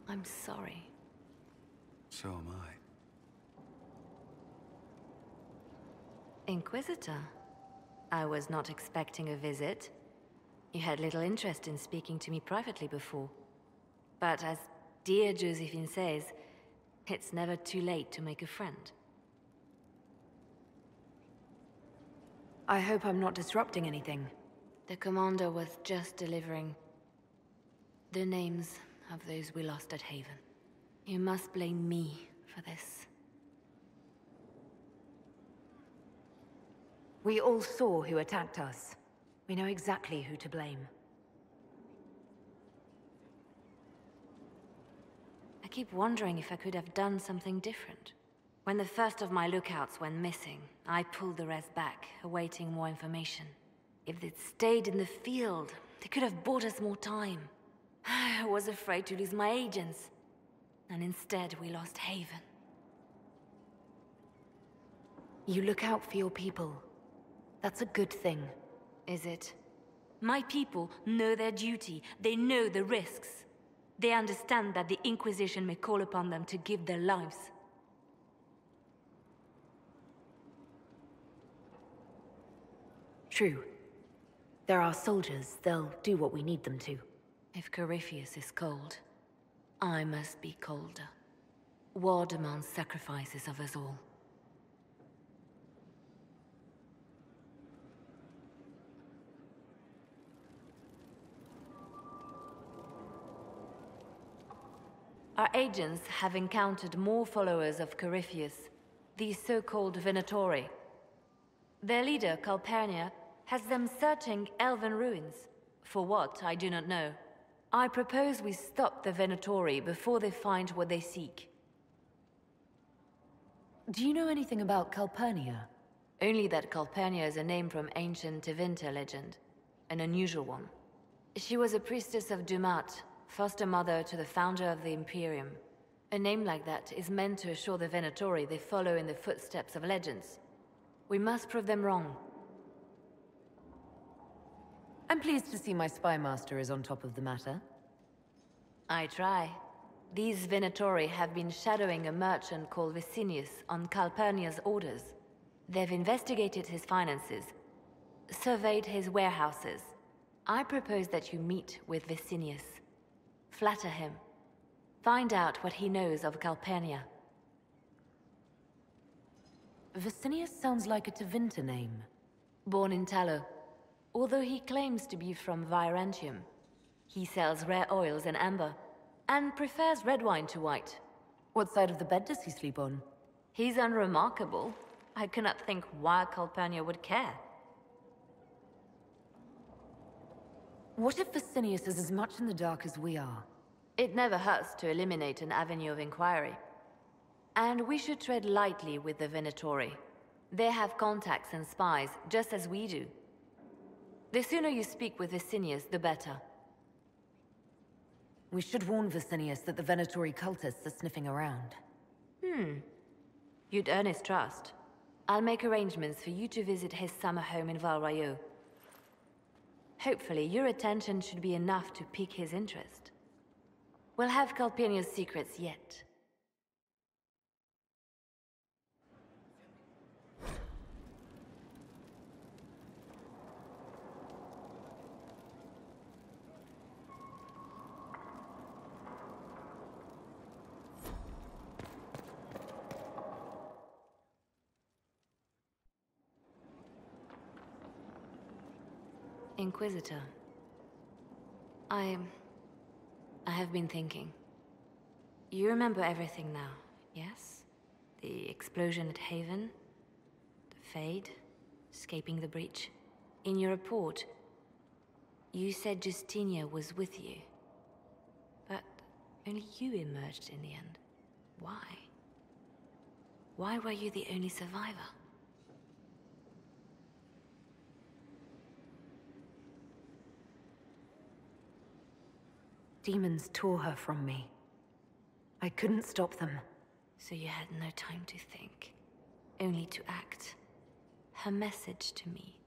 I'm sorry. So am I. Inquisitor? I was not expecting a visit. You had little interest in speaking to me privately before. But as dear Josephine says, it's never too late to make a friend. I hope I'm not disrupting anything. The commander was just delivering the names of those we lost at Haven. You must blame me for this. We all saw who attacked us. We know exactly who to blame. I keep wondering if I could have done something different. When the first of my lookouts went missing, I pulled the rest back, awaiting more information. If they'd stayed in the field, they could have bought us more time. I was afraid to lose my agents. And instead, we lost Haven. You look out for your people. That's a good thing. Is it? My people know their duty. They know the risks. They understand that the Inquisition may call upon them to give their lives. True. They're our soldiers. They'll do what we need them to. If Corypheus is cold, I must be colder. War demands sacrifices of us all. Our agents have encountered more followers of Corypheus, these so-called Venatori. Their leader, Calpurnia, has them searching elven ruins. For what, I do not know. I propose we stop the Venatori before they find what they seek. Do you know anything about Calpurnia? Only that Calpurnia is a name from ancient Tevinter legend. An unusual one. She was a priestess of Dumat, foster mother to the founder of the Imperium. A name like that is meant to assure the Venatori they follow in the footsteps of legends. We must prove them wrong. I'm pleased to see my spy master is on top of the matter. I try. These Venatori have been shadowing a merchant called Vicinius on Calpurnia's orders. They've investigated his finances, surveyed his warehouses. I propose that you meet with Vicinius. Flatter him. Find out what he knows of Calpurnia. Vicinius sounds like a Tevinter name. Born in Tallow. Although he claims to be from Virantium, he sells rare oils and amber, and prefers red wine to white. What side of the bed does he sleep on? He's unremarkable. I cannot think why Calpurnia would care. What if Vicinius is as much in the dark as we are? It never hurts to eliminate an avenue of inquiry. And we should tread lightly with the Venatori. They have contacts and spies, just as we do. The sooner you speak with Vicinius, the better. We should warn Vicinius that the Venatori cultists are sniffing around. You'd earn his trust. I'll make arrangements for you to visit his summer home in Val Royeaux. Hopefully, your attention should be enough to pique his interest. We'll have Calpurnia's secrets yet. Inquisitor. I have been thinking. You remember everything now, yes? The explosion at Haven, the Fade, escaping the breach. In your report, you said Justinia was with you. But only you emerged in the end. Why? Why were you the only survivor? Demons tore her from me. I couldn't stop them. So you had no time to think, only to act. Her message to me.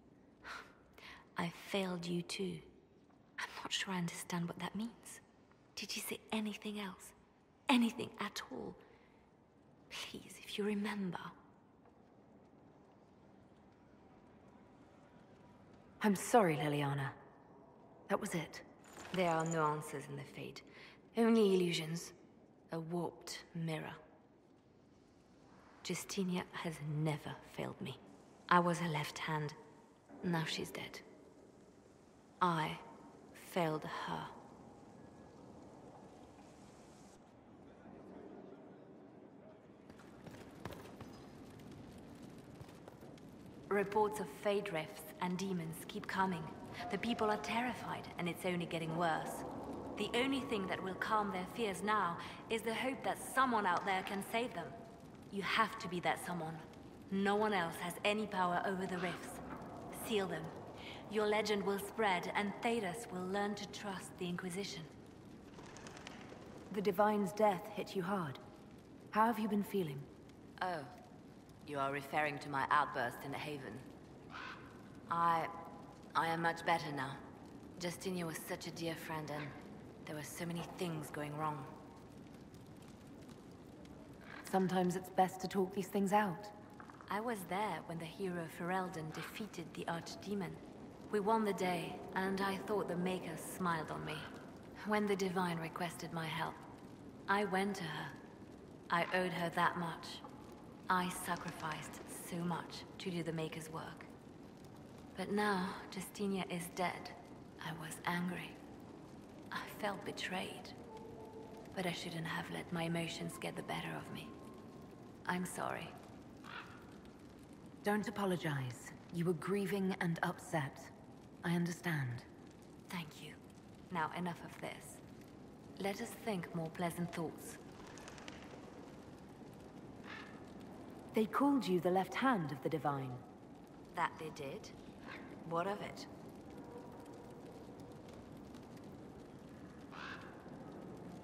I failed you too. I'm not sure I understand what that means. Did you say anything else? anything at all. Please, if you remember. I'm sorry, Liliana. That was it. There are no answers in the fate. Only illusions. A warped mirror. Justinia has never failed me. I was her left hand. Now she's dead. I failed her. Reports of fade rifts and demons keep coming. The people are terrified, and it's only getting worse. The only thing that will calm their fears now is the hope that someone out there can save them. You have to be that someone. No one else has any power over the rifts. Seal them. Your legend will spread, and Thedas will learn to trust the Inquisition. The Divine's death hit you hard. How have you been feeling? Oh, you are referring to my outburst in the Haven. I am much better now. Justinia was such a dear friend, and there were so many things going wrong. Sometimes it's best to talk these things out. I was there when the hero Ferelden defeated the archdemon. We won the day, and I thought the Maker smiled on me. When the Divine requested my help, I went to her. I owed her that much. I sacrificed so much to do the Maker's work. But now, Justinia is dead. I was angry. I felt betrayed. But I shouldn't have let my emotions get the better of me. I'm sorry. Don't apologize. You were grieving and upset. I understand. Thank you. Now enough of this. Let us think more pleasant thoughts. They called you the left hand of the Divine. That they did? What of it?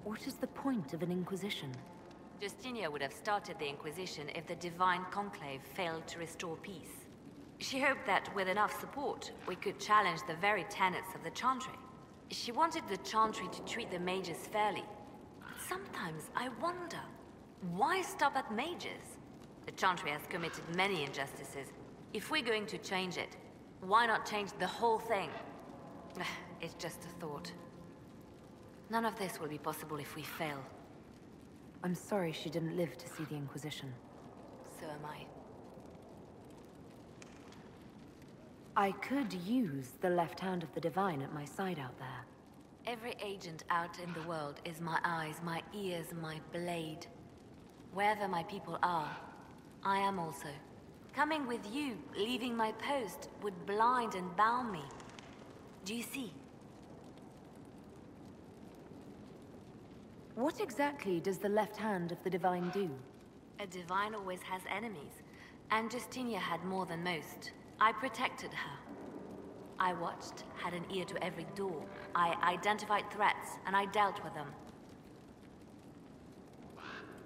What is the point of an Inquisition? Justinia would have started the Inquisition if the Divine Conclave failed to restore peace. She hoped that with enough support, we could challenge the very tenets of the Chantry. She wanted the Chantry to treat the mages fairly. But sometimes I wonder, why stop at mages? The Chantry has committed many injustices. If we're going to change it, why not change the whole thing? It's just a thought. None of this will be possible if we fail. I'm sorry she didn't live to see the Inquisition. So am I. I could use the left hand of the Divine at my side out there. Every agent out in the world is my eyes, my ears, my blade. Wherever my people are, I am also. Coming with you, leaving my post, would blind and bound me. Do you see? What exactly does the left hand of the Divine do? A Divine always has enemies, and Justinia had more than most. I protected her. I watched, had an ear to every door. I identified threats, and I dealt with them.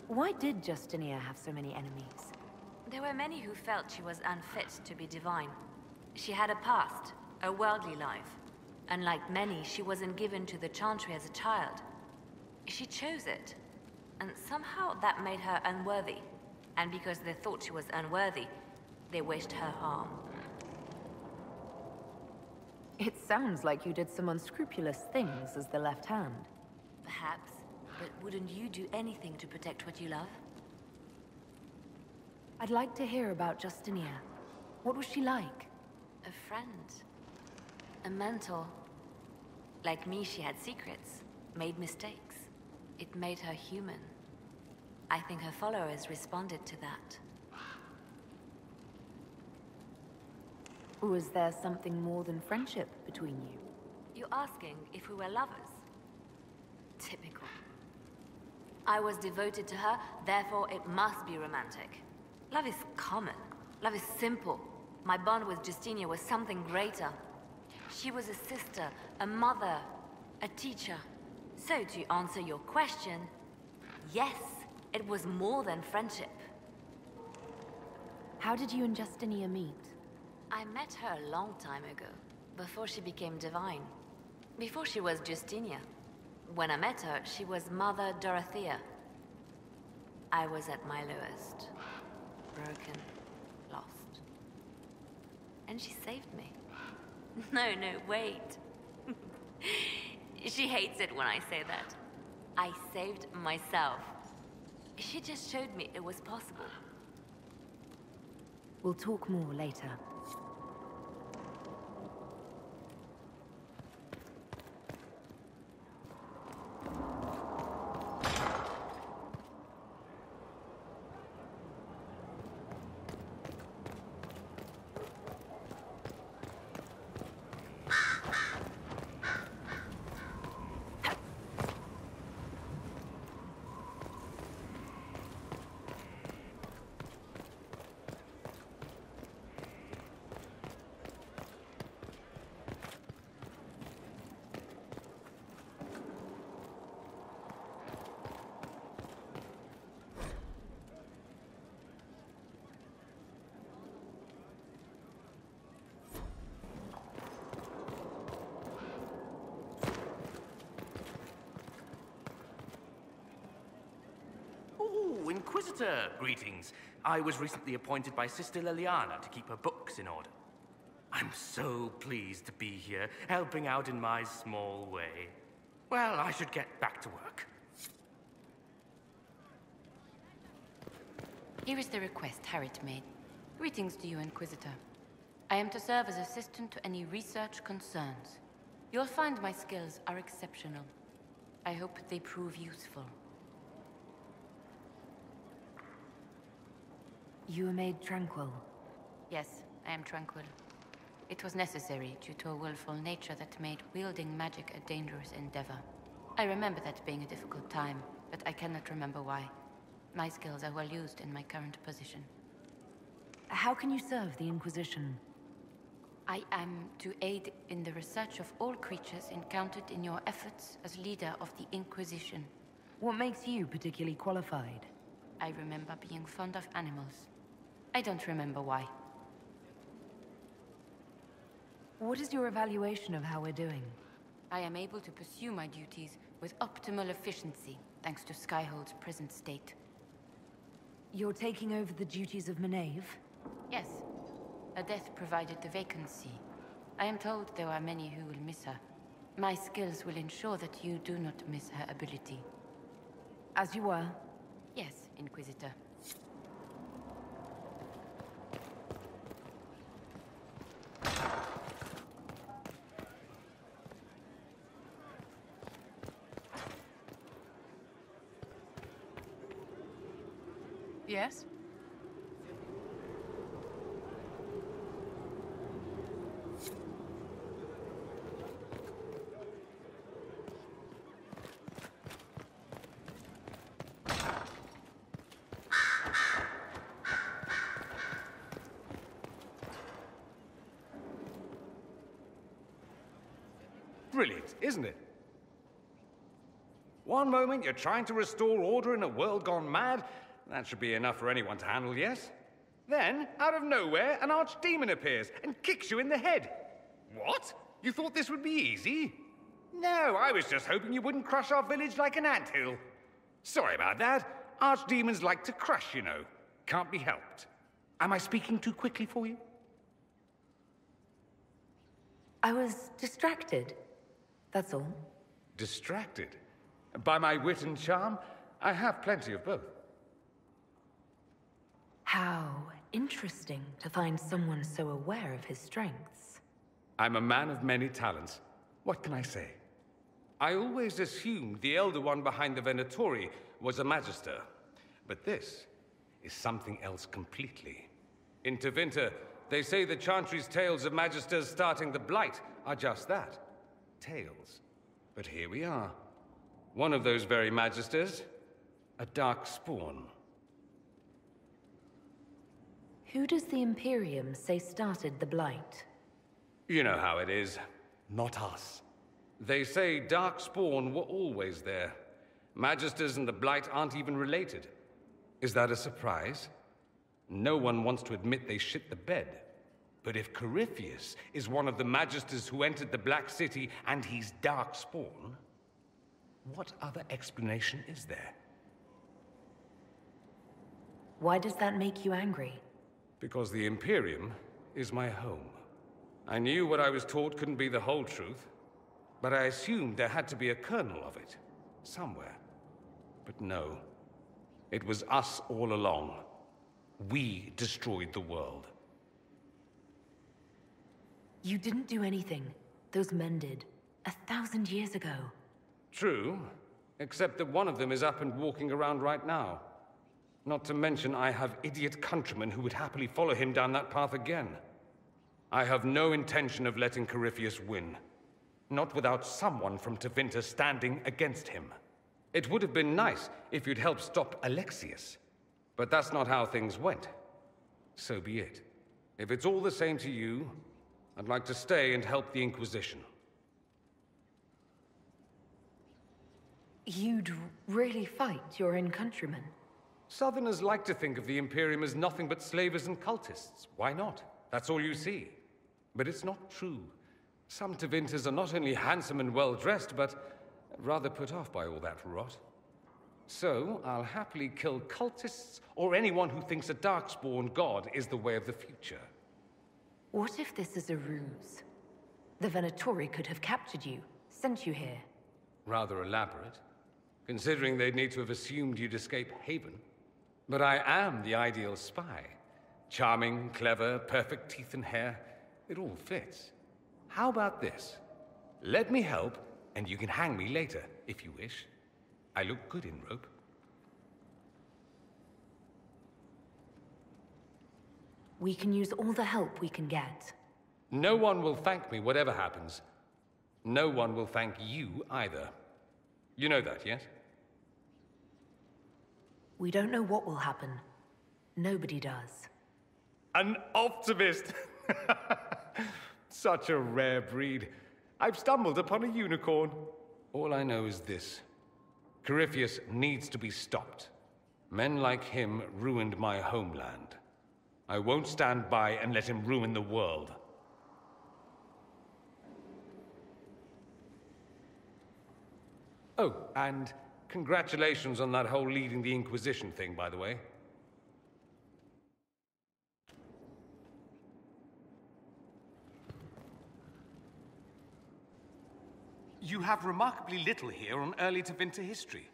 Why did Justinia have so many enemies? There were many who felt she was unfit to be divine. She had a past, a worldly life. Unlike many, she wasn't given to the Chantry as a child. She chose it, and somehow that made her unworthy. And because they thought she was unworthy, they wished her harm. It sounds like you did some unscrupulous things as the left hand. Perhaps, but wouldn't you do anything to protect what you love? I'd like to hear about Justinia. What was she like? A friend. A mentor. Like me, she had secrets, made mistakes. It made her human. I think her followers responded to that. Was there something more than friendship between you? You're asking if we were lovers? Typical. I was devoted to her, therefore it must be romantic. Love is common. Love is simple. My bond with Justinia was something greater. She was a sister, a mother, a teacher. So to answer your question, yes, it was more than friendship. How did you and Justinia meet? I met her a long time ago, before she became divine. Before she was Justinia. When I met her, she was Mother Dorothea, I was at my lowest. Broken, lost. And she saved me. No, wait. She hates it when I say that. I saved myself. She just showed me it was possible. We'll talk more later. Inquisitor, greetings. I was recently appointed by Sister Liliana to keep her books in order. I'm so pleased to be here, helping out in my small way. Well, I should get back to work. Here is the request Harriet made. Greetings to you, Inquisitor. I am to serve as assistant to any research concerns. You'll find my skills are exceptional. I hope they prove useful. You were made tranquil. Yes, I am tranquil. It was necessary due to a willful nature that made wielding magic a dangerous endeavor. I remember that being a difficult time, but I cannot remember why. My skills are well used in my current position. How can you serve the Inquisition? I am to aid in the research of all creatures encountered in your efforts as leader of the Inquisition. What makes you particularly qualified? I remember being fond of animals. I don't remember why. What is your evaluation of how we're doing? I am able to pursue my duties with optimal efficiency, thanks to Skyhold's present state. You're taking over the duties of Maeve? Yes. A death provided the vacancy. I am told there are many who will miss her. My skills will ensure that you do not miss her ability. As you were? Yes, Inquisitor. Yes? Brilliant, isn't it? One moment you're trying to restore order in a world gone mad. That should be enough for anyone to handle, yes? Then, out of nowhere, an archdemon appears and kicks you in the head. What? You thought this would be easy? No, I was just hoping you wouldn't crush our village like an anthill. Sorry about that. Archdemons like to crush, you know. Can't be helped. Am I speaking too quickly for you? I was distracted. That's all. Distracted? By my wit and charm? I have plenty of both. How interesting to find someone so aware of his strengths. I'm a man of many talents. What can I say? I always assumed the Elder One behind the Venatori was a Magister. But this is something else completely. In Tevinter, they say the Chantry's tales of Magisters starting the Blight are just that. Tales. But here we are. One of those very Magisters. A dark spawn. Who does the Imperium say started the Blight? You know how it is. Not us. They say Darkspawn were always there. Magisters and the Blight aren't even related. Is that a surprise? No one wants to admit they shit the bed. But if Corypheus is one of the Magisters who entered the Black City and he's Darkspawn, what other explanation is there? Why does that make you angry? Because the Imperium is my home. I knew what I was taught couldn't be the whole truth, but I assumed there had to be a kernel of it, somewhere. But no. It was us all along. We destroyed the world. You didn't do anything. Those men did. 1,000 years ago. True, except that one of them is up and walking around right now. Not to mention I have idiot countrymen who would happily follow him down that path again. I have no intention of letting Corypheus win. Not without someone from Tevinter standing against him. It would have been nice if you'd helped stop Alexius. But that's not how things went. So be it. If it's all the same to you, I'd like to stay and help the Inquisition. You'd really fight your own countrymen? Southerners like to think of the Imperium as nothing but slavers and cultists. Why not? That's all you see. But it's not true. Some Tevinters are not only handsome and well-dressed, but rather put off by all that rot. So, I'll happily kill cultists or anyone who thinks a darkspawn god is the way of the future. What if this is a ruse? The Venatori could have captured you, sent you here. Rather elaborate, considering they'd need to have assumed you'd escape Haven. But I am the ideal spy. Charming, clever, perfect teeth and hair. It all fits. How about this? Let me help, and you can hang me later, if you wish. I look good in rope. We can use all the help we can get. No one will thank me, whatever happens. No one will thank you either. You know that, yes? We don't know what will happen. Nobody does. An optimist! Such a rare breed. I've stumbled upon a unicorn. All I know is this. Corypheus needs to be stopped. Men like him ruined my homeland. I won't stand by and let him ruin the world. Oh, and congratulations on that whole leading the Inquisition thing, by the way. You have remarkably little here on early Tevinter history.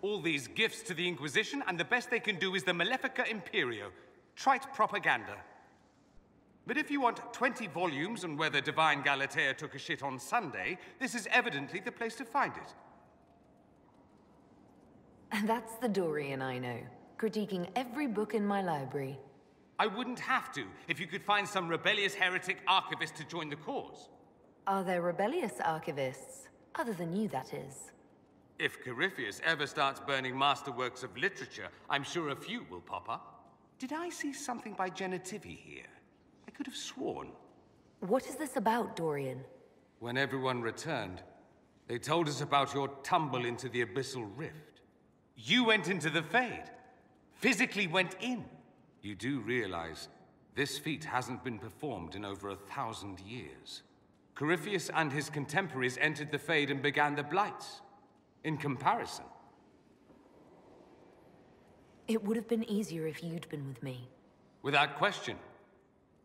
All these gifts to the Inquisition, and the best they can do is the Malefica Imperio. Trite propaganda. But if you want 20 volumes on whether Divine Galatea took a shit on Sunday, this is evidently the place to find it. And that's the Dorian I know, critiquing every book in my library. I wouldn't have to, if you could find some rebellious heretic archivist to join the cause. Are there rebellious archivists? Other than you, that is. If Corypheus ever starts burning masterworks of literature, I'm sure a few will pop up. Did I see something by Genitivi here? I could have sworn. What is this about, Dorian? When everyone returned, they told us about your tumble into the Abyssal Rift. You went into the Fade. Physically went in. You do realize this feat hasn't been performed in over 1,000 years. Corypheus and his contemporaries entered the Fade and began the Blights. In comparison. It would have been easier if you'd been with me. Without question.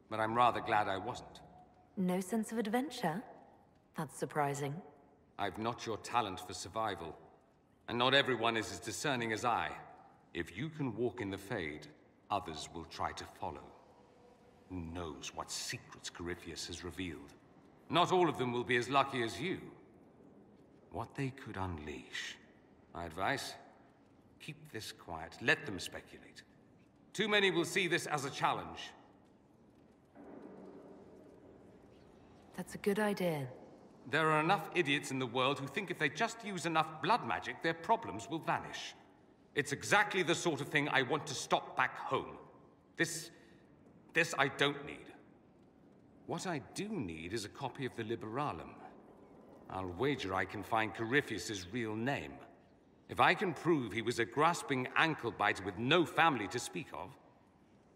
But I'm rather glad I wasn't. No sense of adventure? That's surprising. I've not your talent for survival. And not everyone is as discerning as I. If you can walk in the Fade, others will try to follow. Who knows what secrets Corypheus has revealed? Not all of them will be as lucky as you. What they could unleash. My advice? Keep this quiet. Let them speculate. Too many will see this as a challenge. That's a good idea. There are enough idiots in the world who think if they just use enough blood magic, their problems will vanish. It's exactly the sort of thing I want to stop back home. This I don't need. What I do need is a copy of the Liberalum. I'll wager I can find Corypheus's real name. If I can prove he was a grasping ankle-biter with no family to speak of,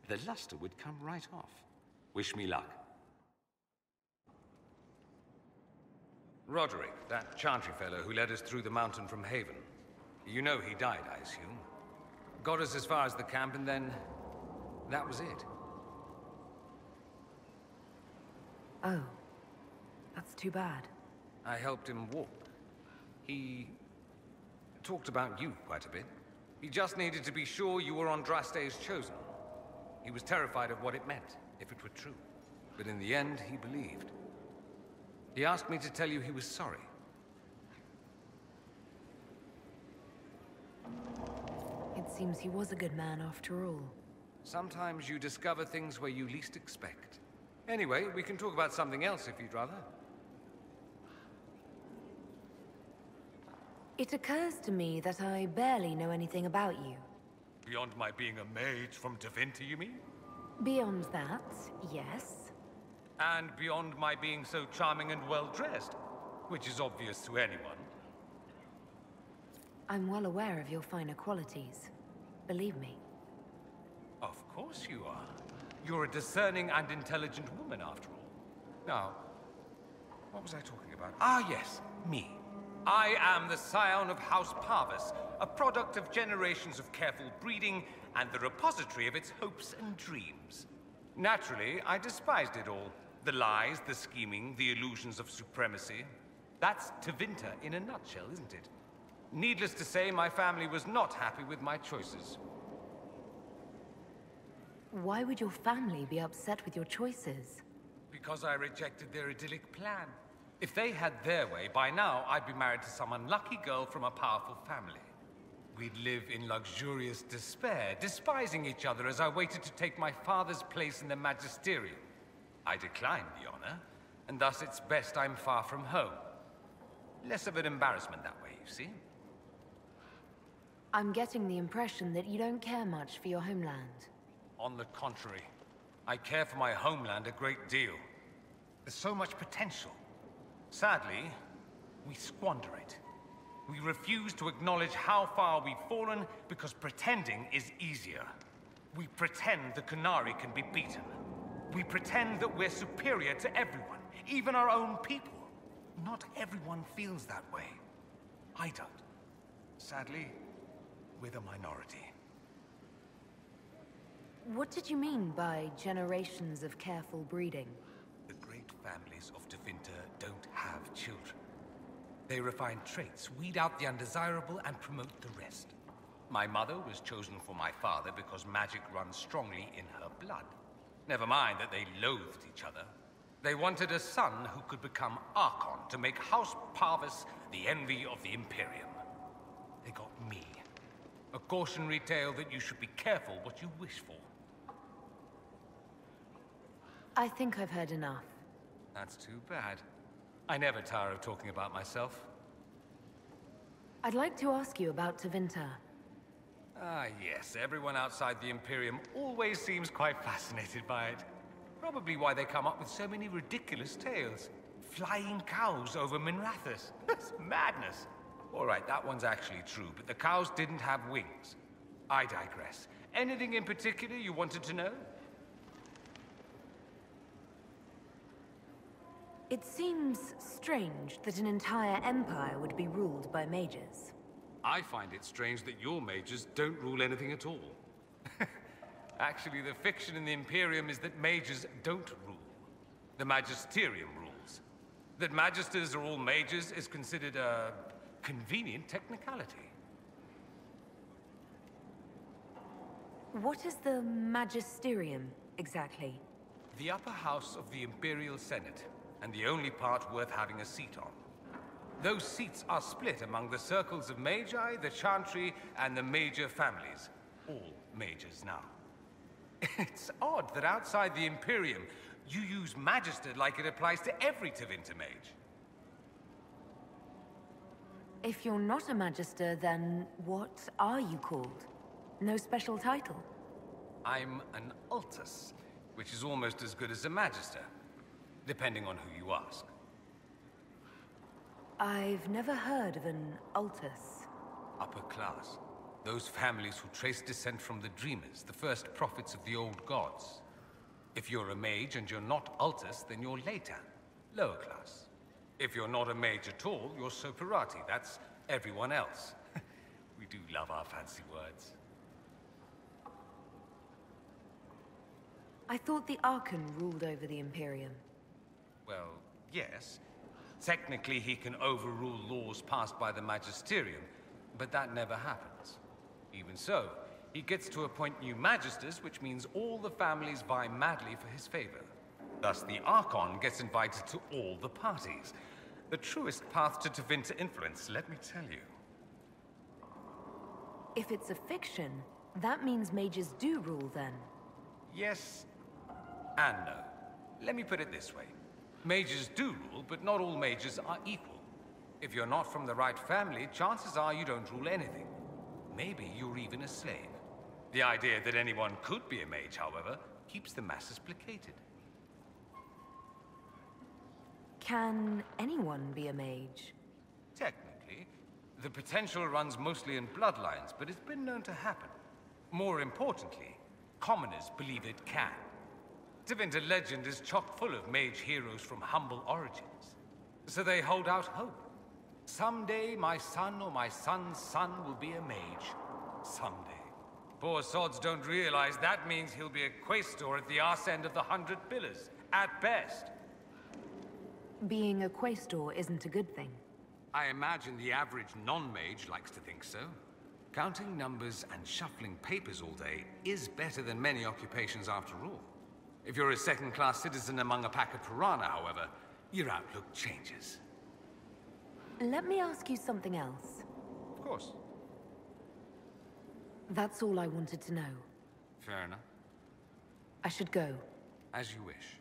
the luster would come right off. Wish me luck. Roderick, that Chantry fellow who led us through the mountain from Haven. You know he died, I assume? Got us as far as the camp, and then that was it. Oh. That's too bad. I helped him walk. He talked about you quite a bit. He just needed to be sure you were Andraste's chosen. He was terrified of what it meant, if it were true. But in the end, he believed. He asked me to tell you he was sorry. It seems he was a good man after all. Sometimes you discover things where you least expect. Anyway, we can talk about something else if you'd rather. It occurs to me that I barely know anything about you. Beyond my being a mage from Tevinter, you mean? Beyond that, yes. And beyond my being so charming and well-dressed, which is obvious to anyone. I'm well aware of your finer qualities. Believe me. Of course you are. You're a discerning and intelligent woman, after all. Now, what was I talking about? Ah, yes, me. I am the scion of House Parvis, a product of generations of careful breeding and the repository of its hopes and dreams. Naturally, I despised it all. The lies, the scheming, the illusions of supremacy. That's Tevinter in a nutshell, isn't it? Needless to say, my family was not happy with my choices. Why would your family be upset with your choices? Because I rejected their idyllic plan. If they had their way, by now I'd be married to some unlucky girl from a powerful family. We'd live in luxurious despair, despising each other as I waited to take my father's place in the magisterium. I declined the honor, and thus it's best I'm far from home. Less of an embarrassment that way, you see? I'm getting the impression that you don't care much for your homeland. On the contrary, I care for my homeland a great deal. There's so much potential. Sadly, we squander it. We refuse to acknowledge how far we've fallen because pretending is easier. We pretend the Qunari can be beaten. We pretend that we're superior to everyone, even our own people. Not everyone feels that way. I don't. Sadly, we're the minority. What did you mean by generations of careful breeding? The great families of Tevinter don't have children. They refine traits, weed out the undesirable, and promote the rest. My mother was chosen for my father because magic runs strongly in her blood. Never mind that they loathed each other. They wanted a son who could become Archon to make House Parvis the envy of the Imperium. They got me. A cautionary tale that you should be careful what you wish for. I think I've heard enough. That's too bad. I never tire of talking about myself. I'd like to ask you about Tevinter. Ah, yes. Everyone outside the Imperium always seems quite fascinated by it. Probably why they come up with so many ridiculous tales. Flying cows over Minrathous. That's madness. All right, that one's actually true, but the cows didn't have wings. I digress. Anything in particular you wanted to know? It seems strange that an entire empire would be ruled by mages. I find it strange that your mages don't rule anything at all. Actually, the fiction in the Imperium is that mages don't rule. The Magisterium rules. That magisters are all mages is considered a convenient technicality. What is the Magisterium, exactly? The upper house of the Imperial Senate, and the only part worth having a seat on. Those seats are split among the Circles of Magi, the Chantry, and the major families. All mages now. It's odd that outside the Imperium, you use Magister like it applies to every Tevinter mage. If you're not a Magister, then what are you called? No special title? I'm an Altus, which is almost as good as a Magister, depending on who you ask. I've never heard of an Altus. Upper class. Those families who trace descent from the Dreamers, the first prophets of the old gods. If you're a mage and you're not Altus, then you're later, lower class. If you're not a mage at all, you're Soperati. That's everyone else. We do love our fancy words. I thought the Archon ruled over the Imperium. Well, yes. Technically, he can overrule laws passed by the Magisterium, but that never happens. Even so, he gets to appoint new Magisters, which means all the families vie madly for his favor. Thus, the Archon gets invited to all the parties. The truest path to Tevinter influence, let me tell you. If it's a fiction, that means mages do rule then. Yes and no. Let me put it this way. Mages do rule, but not all mages are equal. If you're not from the right family, chances are you don't rule anything. Maybe you're even a slave. The idea that anyone could be a mage, however, keeps the masses placated. Can anyone be a mage? Technically, the potential runs mostly in bloodlines, but it's been known to happen. More importantly, commoners believe it can. Tevinter legend is chock full of mage heroes from humble origins. So they hold out hope. Someday my son or my son's son will be a mage. Someday. Poor sods don't realize that means he'll be a quaestor at the arse end of the 100 Pillars, at best. Being a quaestor isn't a good thing. I imagine the average non-mage likes to think so. Counting numbers and shuffling papers all day is better than many occupations after all. If you're a second-class citizen among a pack of piranha, however, your outlook changes. Let me ask you something else. Of course. That's all I wanted to know. Fair enough. I should go. As you wish.